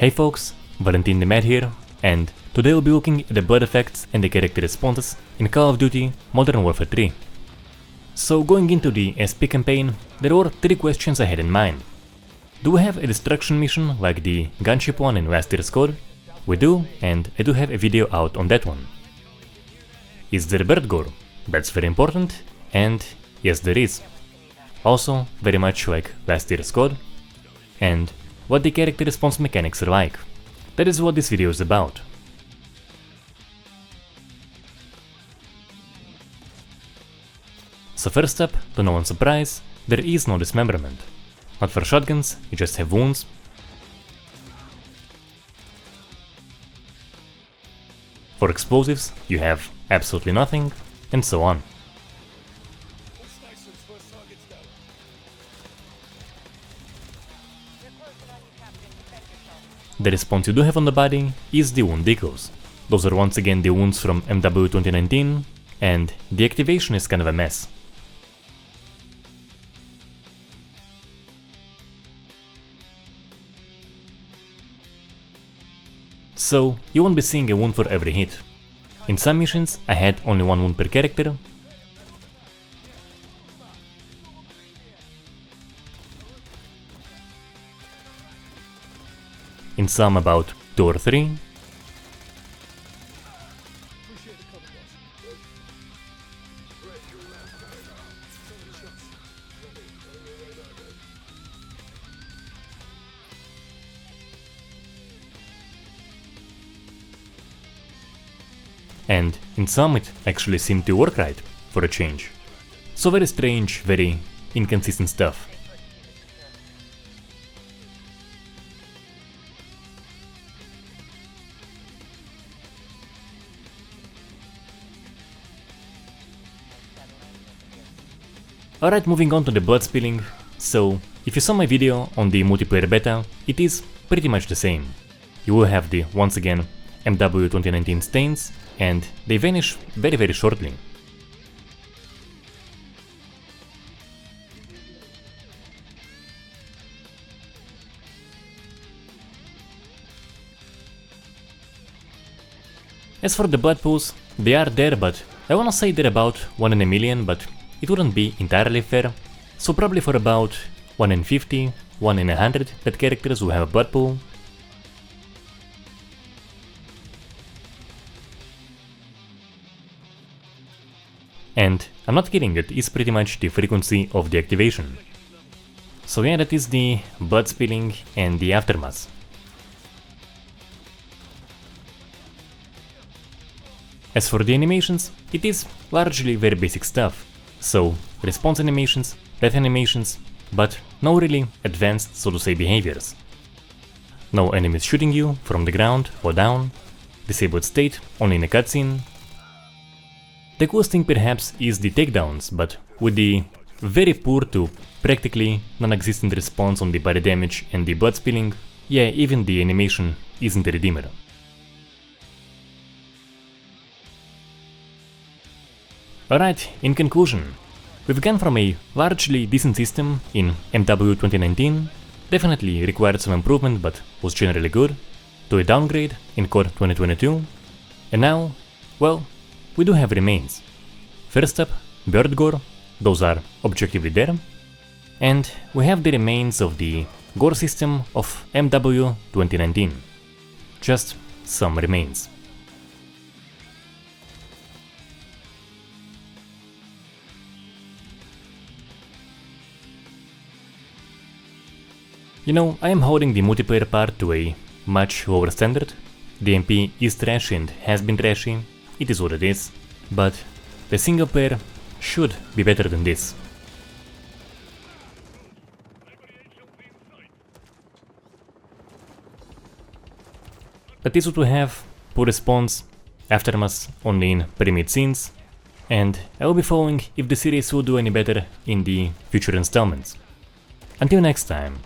Hey folks, Valentin the Mad here, and today we'll be looking at the blood effects and the character responses in Call of Duty Modern Warfare 3. So going into the SP campaign, there were 3 questions I had in mind. Do we have a destruction mission like the gunship one in last year's code? We do, and I do have a video out on that one. Is there bird gore? That's very important, and yes there is. Also, very much like last year's code, and what the character response mechanics are like. That is what this video is about. So first up, to no one's surprise, there is no dismemberment. Not for shotguns, you just have wounds. For explosives, you have absolutely nothing, and so on. The response you do have on the body is the wound decals. Those are once again the wounds from MW 2019, and the activation is kind of a mess. So, you won't be seeing a wound for every hit. In some missions, I had only 1 wound per character. In some about 2 or 3. And in some it actually seemed to work right, for a change. So very strange, very inconsistent stuff. Alright, moving on to the blood spilling. So, if you saw my video on the multiplayer beta, it is pretty much the same. You will have the, once again, MW 2019 stains, and they vanish very shortly. As for the blood pools, they are there, but I wanna say they're about 1 in a million, but it wouldn't be entirely fair, so probably for about 1 in 50, 1 in 100 pet characters will have a blood pool. And I'm not kidding, it is pretty much the frequency of the activation. So yeah, that is the blood spilling and the aftermath. As for the animations, it is largely very basic stuff. So, response animations, death animations, but no really advanced, so to say, behaviors. No enemies shooting you from the ground or down, disabled state only in a cutscene. The coolest thing perhaps is the takedowns, but with the very poor to practically non-existent response on the body damage and the blood spilling, yeah, even the animation isn't a redeemer. Alright, in conclusion, we've gone from a largely decent system in MW 2019, definitely required some improvement but was generally good, to a downgrade in COD 2022, and now, well, we do have remains. First up, bird gore, those are objectively there, and we have the remains of the gore system of MW 2019. Just some remains. You know, I am holding the multiplayer part to a much lower standard. The MP is trashy and has been trashy, it is what it is, but the single player should be better than this. That is what we have: poor response, aftermath only in pre-made scenes, and I will be following if the series will do any better in the future installments. Until next time.